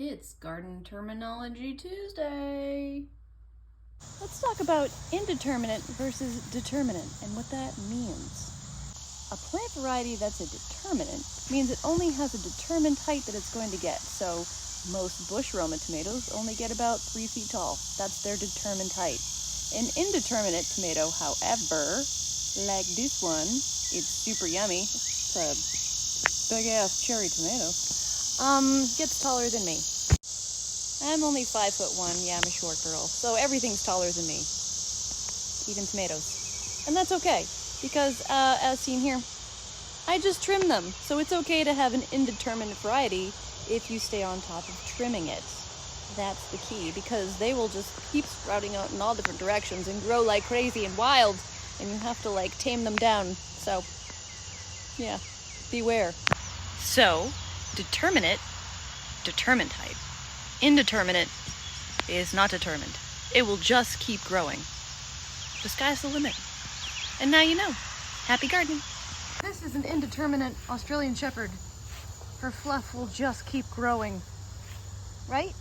It's Garden Terminology Tuesday. Let's talk about indeterminate versus determinate and what that means. A plant variety that's a determinate means it only has a determined height that it's going to get. So most bush Roma tomatoes only get about 3 feet tall. That's their determined height. An indeterminate tomato, however, like this one, it's super yummy. It's a big ass cherry tomato. Gets taller than me. I'm only 5'1". Yeah, I'm a short girl. So everything's taller than me. Even tomatoes. And that's okay, because as seen here, I just trim them. So it's okay to have an indeterminate variety if you stay on top of trimming it. That's the key, because they will just keep sprouting out in all different directions and grow like crazy and wild, and you have to like tame them down. So yeah, beware. So determinate, determined type. Indeterminate is not determined. It will just keep growing. The sky's the limit. And now you know. Happy gardening. This is an indeterminate Australian Shepherd. Her fluff will just keep growing. Right?